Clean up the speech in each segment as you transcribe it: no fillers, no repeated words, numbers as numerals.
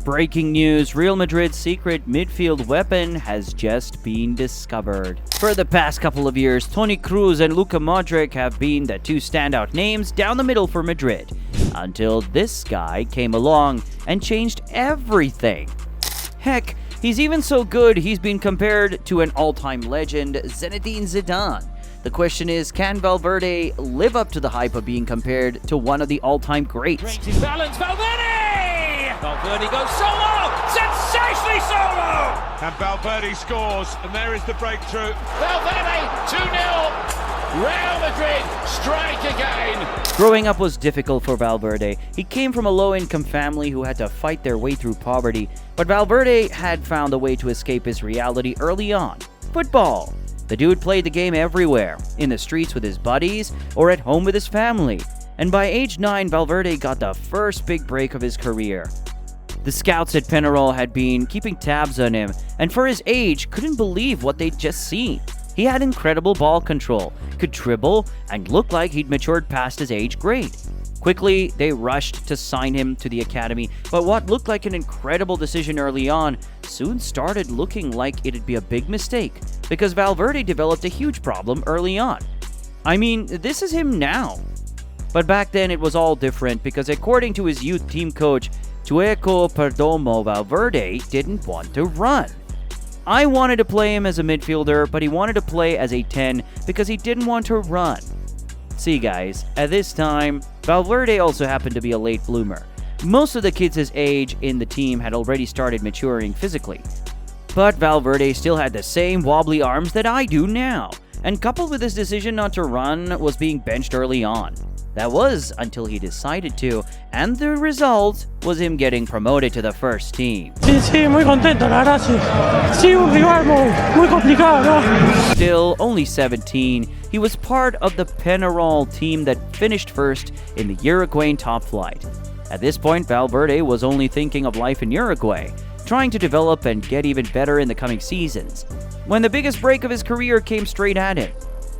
Breaking news, Real Madrid's secret midfield weapon has just been discovered. For the past couple of years, Toni Kroos and Luka Modric have been the two standout names down the middle for Madrid, until this guy came along and changed everything. Heck, he's even so good he's been compared to an all-time legend, Zinedine Zidane. The question is, can Valverde live up to the hype of being compared to one of the all-time greats? Breaks his balance, Valverde! Valverde goes solo! Sensationally solo! And Valverde scores, and there is the breakthrough. Valverde, 2-0! Real Madrid strike again! Growing up was difficult for Valverde. He came from a low-income family who had to fight their way through poverty, but Valverde had found a way to escape his reality early on. Football! The dude played the game everywhere, in the streets with his buddies or at home with his family. And by age 9, Valverde got the first big break of his career. The scouts at Penarol had been keeping tabs on him, and for his age, couldn't believe what they'd just seen. He had incredible ball control, could dribble, and looked like he'd matured past his age grade. Quickly, they rushed to sign him to the academy, but what looked like an incredible decision early on soon started looking like it'd be a big mistake, because Valverde developed a huge problem early on. I mean, this is him now. But back then it was all different, because according to his youth team coach, Chueco Perdomo, Valverde didn't want to run. I wanted to play him as a midfielder, but he wanted to play as a 10 because he didn't want to run. See guys, at this time, Valverde also happened to be a late bloomer. Most of the kids his age in the team had already started maturing physically. But Valverde still had the same wobbly arms that I do now, and coupled with his decision not to run was being benched early on. That was until he decided to, and the result was him getting promoted to the first team. Sí, muy contento, la verdad, sí. Sí, un rival muy complicado, ¿no? Still only 17, he was part of the Penarol team that finished first in the Uruguayan top flight. At this point, Valverde was only thinking of life in Uruguay, trying to develop and get even better in the coming seasons, when the biggest break of his career came straight at him.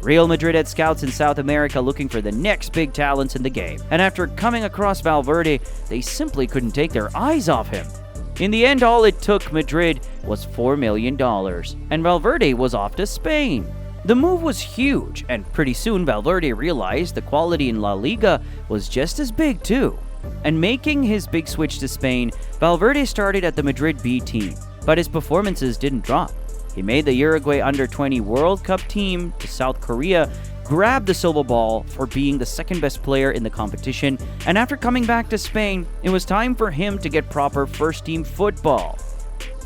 Real Madrid had scouts in South America looking for the next big talents in the game, and after coming across Valverde, they simply couldn't take their eyes off him. In the end, all it took Madrid was $4 million, and Valverde was off to Spain. The move was huge, and pretty soon Valverde realized the quality in La Liga was just as big too. And making his big switch to Spain, Valverde started at the Madrid B team, but his performances didn't drop. He made the Uruguay Under-20 World Cup team to South Korea, grabbed the silver ball for being the second best player in the competition, and after coming back to Spain, it was time for him to get proper first-team football.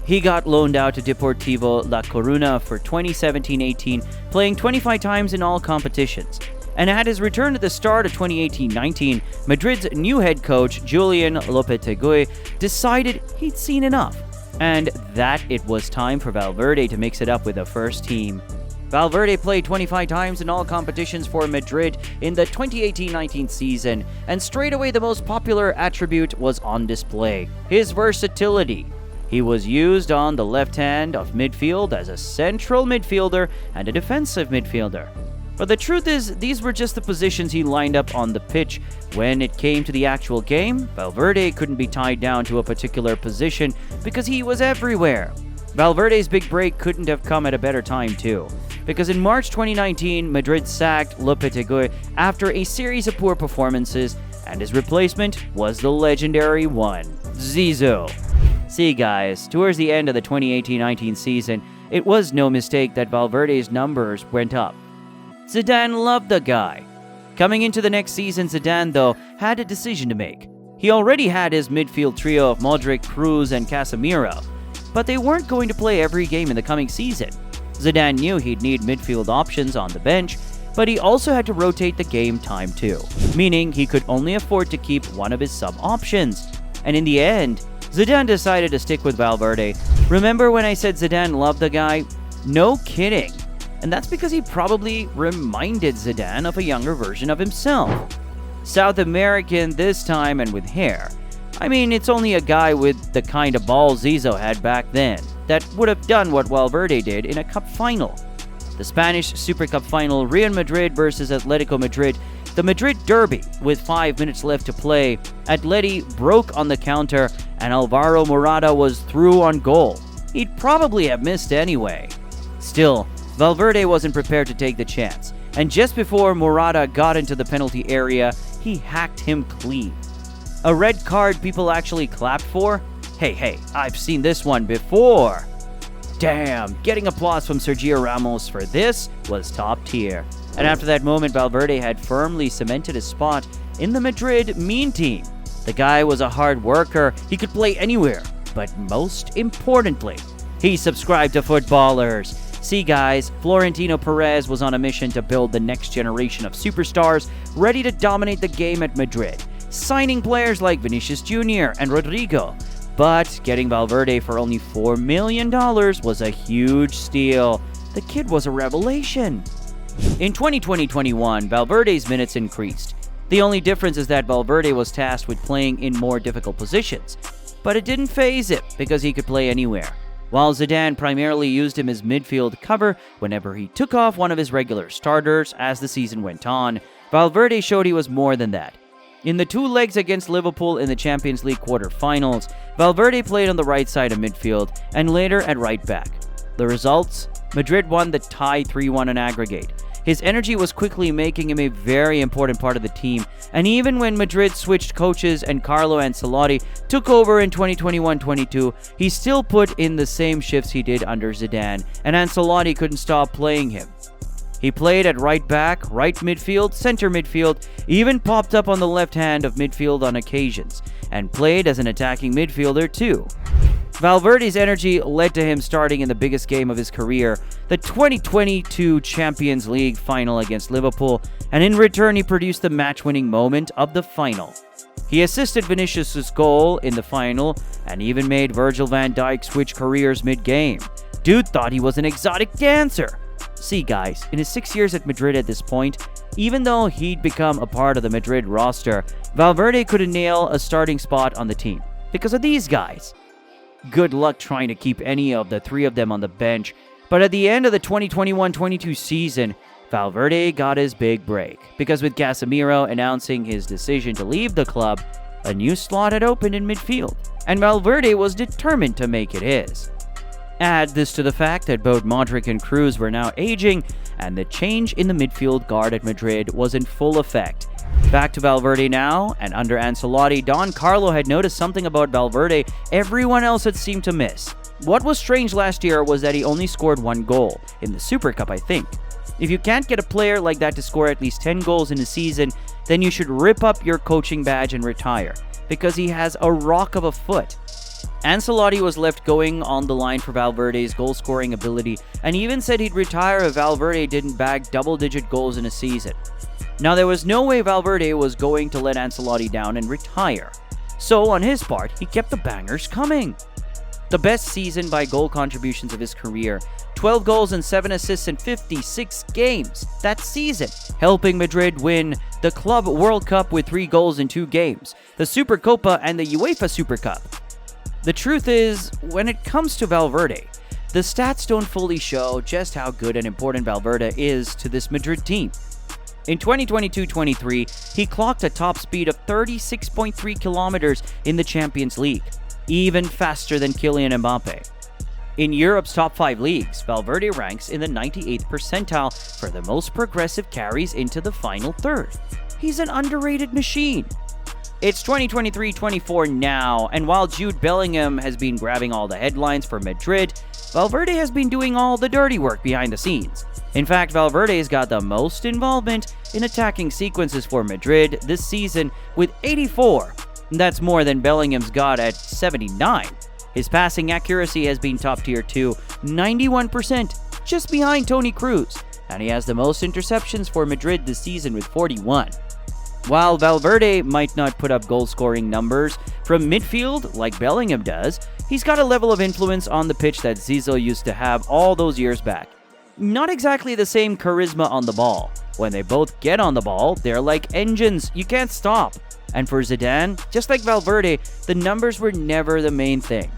He got loaned out to Deportivo La Coruña for 2017-18, playing 25 times in all competitions. And at his return at the start of 2018-19, Madrid's new head coach, Julian Lopetegui, decided he'd seen enough, and that it was time for Valverde to mix it up with the first team. Valverde played 25 times in all competitions for Madrid in the 2018-19 season, and straight away the most popular attribute was on display: his versatility. He was used on the left hand of midfield as a central midfielder and a defensive midfielder. But the truth is, these were just the positions he lined up on the pitch. When it came to the actual game, Valverde couldn't be tied down to a particular position because he was everywhere. Valverde's big break couldn't have come at a better time too, because in March 2019, Madrid sacked Lopetegui after a series of poor performances, and his replacement was the legendary one, Zizou. See guys, towards the end of the 2018-19 season, it was no mistake that Valverde's numbers went up. Zidane loved the guy. Coming into the next season, Zidane, though, had a decision to make. He already had his midfield trio of Modric, Kroos, and Casemiro, but they weren't going to play every game in the coming season. Zidane knew he'd need midfield options on the bench, but he also had to rotate the game time too, meaning he could only afford to keep one of his sub-options. And in the end, Zidane decided to stick with Valverde. Remember when I said Zidane loved the guy? No kidding. And that's because he probably reminded Zidane of a younger version of himself. South American this time and with hair. I mean, it's only a guy with the kind of balls Zizou had back then that would have done what Valverde did in a cup final. The Spanish Super Cup final, Real Madrid versus Atletico Madrid, the Madrid derby with 5 minutes left to play. Atleti broke on the counter and Alvaro Morata was through on goal. He'd probably have missed anyway. Still, Valverde wasn't prepared to take the chance, and just before Morata got into the penalty area, he hacked him clean. A red card people actually clapped for? Hey, I've seen this one before. Damn, getting applause from Sergio Ramos for this was top tier. And after that moment, Valverde had firmly cemented his spot in the Madrid mean team. The guy was a hard worker, he could play anywhere, but most importantly, he subscribed to footballers. See guys, Florentino Perez was on a mission to build the next generation of superstars ready to dominate the game at Madrid, signing players like Vinicius Jr. and Rodrigo. But getting Valverde for only $4 million was a huge steal. The kid was a revelation. In 2020-21, Valverde's minutes increased. The only difference is that Valverde was tasked with playing in more difficult positions. But it didn't faze him because he could play anywhere. While Zidane primarily used him as midfield cover whenever he took off one of his regular starters as the season went on, Valverde showed he was more than that. In the two legs against Liverpool in the Champions League quarter-finals, Valverde played on the right side of midfield and later at right back. The results? Madrid won the tie 3-1 in aggregate. His energy was quickly making him a very important part of the team, and even when Madrid switched coaches and Carlo Ancelotti took over in 2021-22, he still put in the same shifts he did under Zidane, and Ancelotti couldn't stop playing him. He played at right back, right midfield, center midfield, even popped up on the left hand of midfield on occasions, and played as an attacking midfielder too. Valverde's energy led to him starting in the biggest game of his career, the 2022 Champions League final against Liverpool, and in return he produced the match-winning moment of the final. He assisted Vinicius' goal in the final and even made Virgil van Dijk switch careers mid-game. Dude thought he was an exotic dancer. See guys, in his 6 years at Madrid at this point, even though he'd become a part of the Madrid roster, Valverde couldn't nail a starting spot on the team because of these guys. Good luck trying to keep any of the three of them on the bench, but at the end of the 2021-22 season, Valverde got his big break, because with Casemiro announcing his decision to leave the club, a new slot had opened in midfield, and Valverde was determined to make it his. Add this to the fact that both Modric and Kroos were now aging, and the change in the midfield guard at Madrid was in full effect. Back to Valverde now, and under Ancelotti, Don Carlo had noticed something about Valverde everyone else had seemed to miss. What was strange last year was that he only scored 1 goal, in the Super Cup I think. If you can't get a player like that to score at least 10 goals in a season, then you should rip up your coaching badge and retire, because he has a rock of a foot. Ancelotti was left going on the line for Valverde's goal-scoring ability, and even said he'd retire if Valverde didn't bag double-digit goals in a season. Now, there was no way Valverde was going to let Ancelotti down and retire. So, on his part, he kept the bangers coming. The best season by goal contributions of his career, 12 goals and 7 assists in 56 games that season, helping Madrid win the Club World Cup with 3 goals in 2 games, the Supercopa and the UEFA Super Cup. The truth is, when it comes to Valverde, the stats don't fully show just how good and important Valverde is to this Madrid team. In 2022-23, he clocked a top speed of 36.3 kilometers in the Champions League, even faster than Kylian Mbappe. In Europe's top 5 leagues, Valverde ranks in the 98th percentile for the most progressive carries into the final third. He's an underrated machine. It's 2023-24 now, and while Jude Bellingham has been grabbing all the headlines for Madrid, Valverde has been doing all the dirty work behind the scenes. In fact, Valverde's got the most involvement in attacking sequences for Madrid this season with 84. That's more than Bellingham's got at 79. His passing accuracy has been top tier too, 91%, just behind Toni Kroos, and he has the most interceptions for Madrid this season with 41. While Valverde might not put up goal-scoring numbers from midfield like Bellingham does, he's got a level of influence on the pitch that Zizou used to have all those years back. Not exactly the same charisma on the ball. When they both get on the ball, they're like engines, you can't stop. And for Zidane, just like Valverde, the numbers were never the main thing.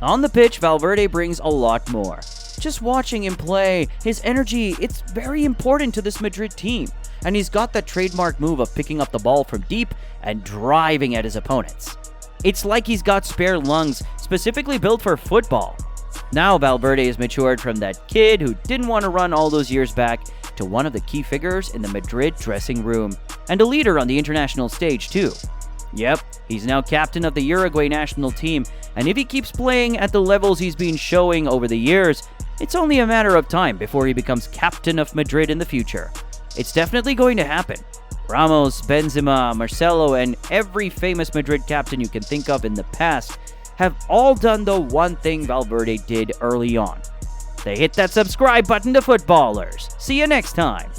On the pitch, Valverde brings a lot more. Just watching him play, his energy, it's very important to this Madrid team. And he's got that trademark move of picking up the ball from deep and driving at his opponents. It's like he's got spare lungs specifically built for football. Now Valverde has matured from that kid who didn't want to run all those years back to one of the key figures in the Madrid dressing room, and a leader on the international stage too. Yep, he's now captain of the Uruguay national team, and if he keeps playing at the levels he's been showing over the years, it's only a matter of time before he becomes captain of Madrid in the future. It's definitely going to happen. Ramos, Benzema, Marcelo, and every famous Madrid captain you can think of in the past have all done the one thing Valverde did early on. They hit that subscribe button to footballers. See you next time.